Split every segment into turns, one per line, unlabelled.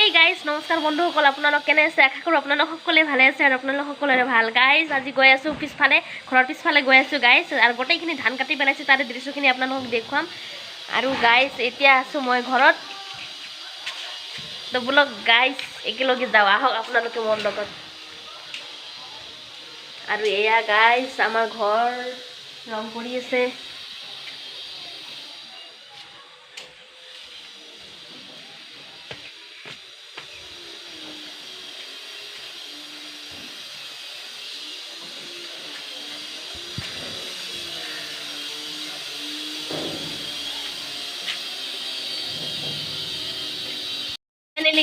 hey guys নমস্কাৰ বন্ধুসকল আপোনালোক কেনে আছে আশা কৰোঁ আপোনালোক সকলোৱে ভালে আছে আৰু আপোনালোক সকলোৰে ভাল গাইজ আজি গৈ আছোঁ পিছফালে ঘৰৰ পিছফালে গৈ আছোঁ গাইজ আৰু গোটেইখিনি ধান কাটি পেলাইছে তাৰে দৃশ্যখিনি আপোনালোকক দেখুৱাম আৰু গাইজ এতিয়া আছোঁ মই ঘৰত তো বোলক গাইজ একেলগে যাওঁ আহক আপোনালোকে মোৰ লগত আৰু এয়া গাইজ আমাৰ ঘৰ ৰং কৰি আছে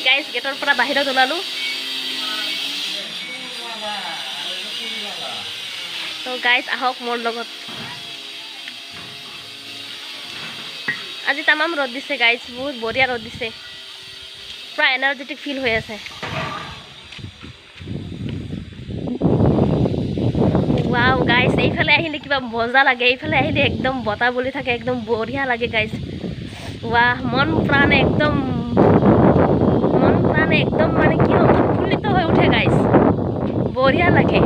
গাইজ গেটৰ পৰা বাহিৰত ওলালোঁ তো গাইজ আহক মোৰ লগত আজি তামাম ৰ'দ দিছে গাইজ বহুত বঢ়িয়া ৰ'দ দিছে পুৰা এনাৰ্জেটিক ফিল হৈ আছে ৱাও গাইজ এইফালে আহিলে কিবা মজা লাগে এইফালে আহিলে একদম বতাহ বলি থাকে একদম বঢ়িয়া লাগে গাইজ ৱাহ মন প্ৰাণে একদম একদম মানে কি উৎফুল্লিত হৈ উঠে গাইজ বঢ়িয়া লাগে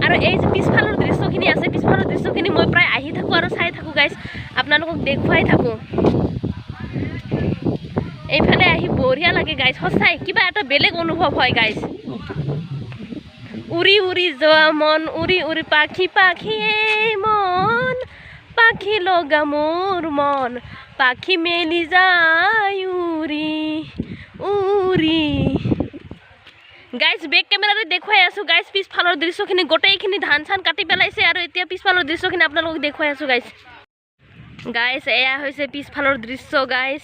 আৰু এই যে পিছফালৰ দৃশ্যখিনি আছে পিছফালৰ দৃশ্যখিনি মই প্ৰায় আহি থাকোঁ আৰু চাই থাকোঁ গাইজ আপোনালোকক দেখুৱাই থাকোঁ এইফালে আহি বঢ়িয়া লাগে গাইজ সঁচাই কিবা এটা বেলেগ অনুভৱ হয় গাইজ উৰি উৰি যোৱা মন উৰি উৰি পাখি পাখিয়ে মন পাখি লগা মোৰ মন পাখি মেলি যায় উৰি উৰি গাইজ বেক কেমেৰাৰে দেখুৱাই আছোঁ গাইজ পিছফালৰ দৃশ্যখিনি গোটেইখিনি ধান চান কাটি পেলাইছে আৰু এতিয়া পিছফালৰ দৃশ্যখিনি আপোনালোকক দেখুৱাই আছোঁ গাইজ গাইজ এয়া হৈছে পিছফালৰ দৃশ্য গাইজ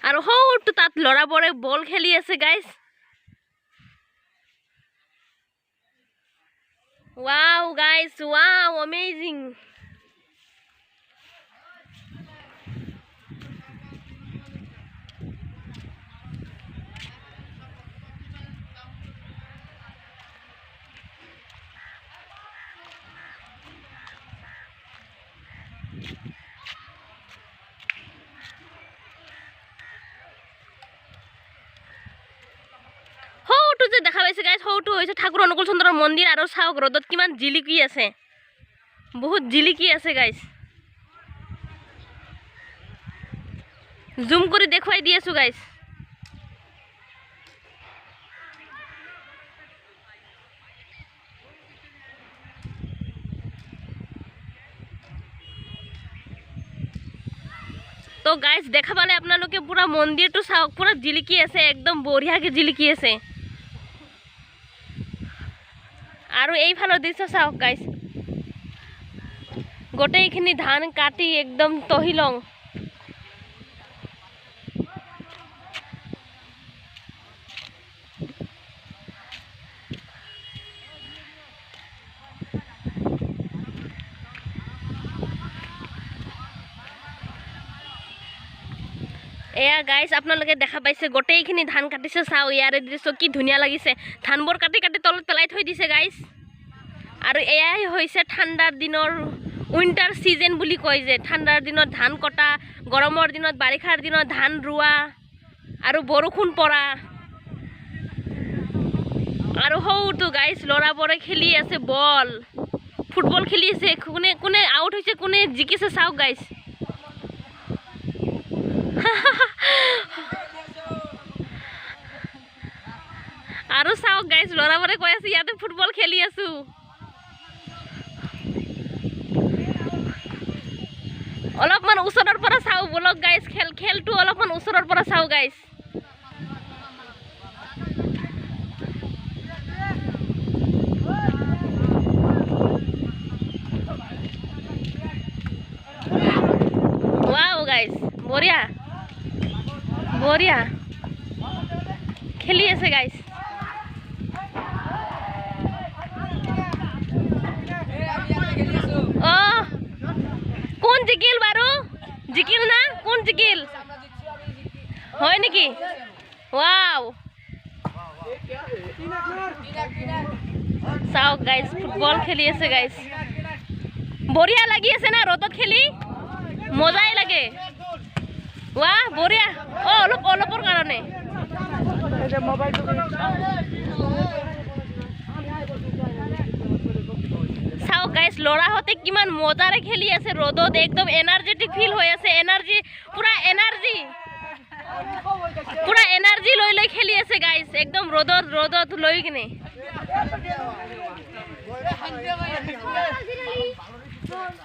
আৰু সৌটো তাত ল'ৰাবোৰে বল খেলি আছে গাইজ ৱাও গাইজ ৱাও অমেজিং দেখা পাইছে গাইজ সৌটো হৈছে ঠাকুৰ অনুকূল চন্দ্ৰৰ মন্দিৰ আৰু চাওক ৰ'দত কিমান জিলিকি আছে বহুত জিলিকি আছে গাইজ জুম কৰি দেখুৱাই দি আছোঁ গাইজ তো গাইজ দেখা পালে আপোনালোকে পুৰা মন্দিৰটো চাওক পুৰা জিলিকি আছে একদম বঢ়িয়াকৈ জিলিকি আছে আৰু এইফালৰ দৃশ্য চাওক গাইজ গোটেইখিনি ধান কাটি একদম তহিলং এয়া গাইজ আপোনালোকে দেখা পাইছে গোটেইখিনি ধান কাটিছে চাওঁ ইয়াৰে দৃশ্য কি ধুনীয়া লাগিছে ধানবোৰ কাটি কাটি তলত পেলাই থৈ দিছে গাইজ আৰু এয়াই হৈছে ঠাণ্ডাৰ দিনৰ উইণ্টাৰ ছিজন বুলি কয় যে ঠাণ্ডাৰ দিনত ধান কটা গৰমৰ দিনত বাৰিষাৰ দিনত ধান ৰোৱা আৰু বৰষুণ পৰা আৰু সৌটো গাইজ ল'ৰাবোৰে খেলি আছে বল ফুটবল খেলি আছে কোনে কোনে আউট হৈছে কোনে জিকিছে চাওক গাইজ আৰু চাওক গাইজ ল'ৰাবোৰে কৈ আছে ইয়াতে ফুটবল খেলি আছোঁ অলপমান ওচৰৰ পৰা চাওঁ বলক গাইজ খেলটো অলপমান ওচৰৰ পৰা চাওঁ গাইজ ৱাও গাইজ বঢ়িয়া বঢ়িয়া খেলি আছে গাইজ কোন জিকিল বাৰু জিকিল না কোন জিকিল হয় নেকি ৱাও চাওক গাইজ ফুটবল খেলি আছে গাইজ বঢ়িয়া লাগি আছে না ৰ'দত খেলি মজাই লাগে वाह बोरिया ओ अलप अलपर कारणे চাও গাইছ লৰাহঁতে কিমান মজাৰে খেলি আছে ৰ'দত একদম এনাৰ্জেটিক ফিল হৈ আছে এনাৰ্জি পুৰা এনাৰ্জি লৈ খেলি আছে গাইছ একদম ৰ'দত লৈ কিনে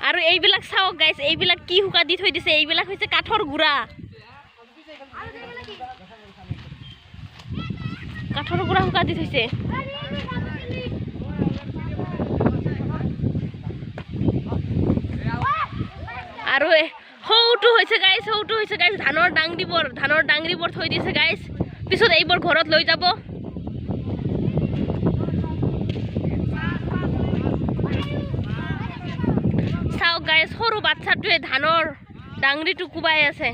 আৰু এইবিলাক চাও গাইছ এইবিলাক কি হুকা দি থৈ দিছে এইবিলাক হৈছে কাঠৰ গুড়া হুকা দি থৈছে আৰু হৌটো হৈছে গাইছ ধানৰ ডাংৰিবোৰ থৈ দিছে গাইছ পিছত এইবোৰ ঘৰত লৈ যাব চাওক গাইছ সৰু বাচ্চাটোৱে ধানৰ ডাংৰিটো কুবাই আছে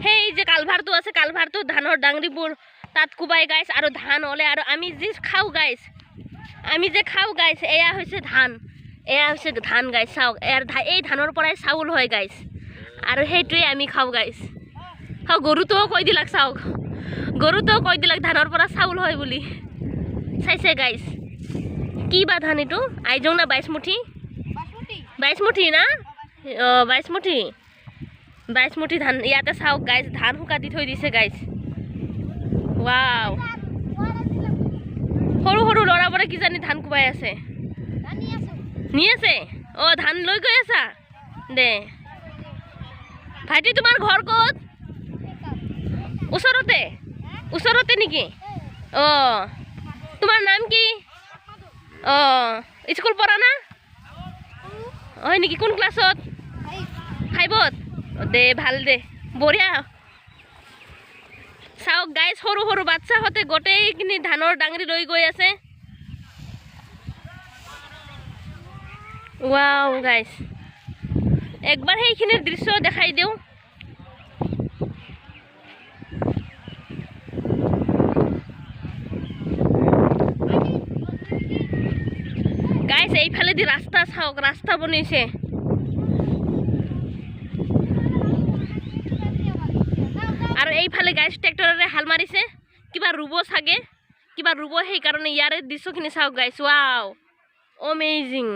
সেই যে কালভাৰটো আছে কালভাৰটো ধানৰ ডাংৰিবোৰ তাত কুবাই গাইছ আৰু ধান হ'লে আৰু আমি যে খাওঁ গাইছ এয়া হৈছে ধান গাইছ চাওক এই ধানৰ পৰাই চাউল হয় গাইছ আৰু সেইটোৱে আমি খাওঁ গাইছ গৰুটোও কৈ দিলাক চাওক ধানৰ পৰা চাউল হয় বুলি চাইছে গাইছ কি বা ধান এইটো আইজং না বাইশমুঠি না বাইশমুঠি ধান ইয়াতে চাওক গাইছ ধান শুকা দি থৈ দিছে গাইছ ৱাও সৰু ল'ৰাবোৰে কিজানি ধান কুবাই আছে নি আছে ধান লৈ গৈ আছা দে ভাইটি তোমাৰ ঘৰ ক'ত ওচৰতে নেকি তোমাৰ নাম কি স্কুল পঢ়া না হয় নেকি কোন ক্লাছত 5ত দে ভাল দে বঢ়িয়া চাওক গাইছ সৰু বাচ্চাহঁতে গোটেইখিনি ধানৰ ডাংৰি লৈ গৈ আছে ৱাও গাইছ একবাৰ সেইখিনিৰ দৃশ্য দেখাই দিওঁ গাইছ এইফালেদি ৰাস্তা চাওক ৰাস্তা বনাইছে আৰু এইফালে গাইছ ট্ৰেক্টৰেৰে হাল মাৰিছে কিবা ৰুব চাগে সেইকাৰণে ইয়াৰে দৃশ্যখিনি চাওক গাইছ ৱাও অমেজিং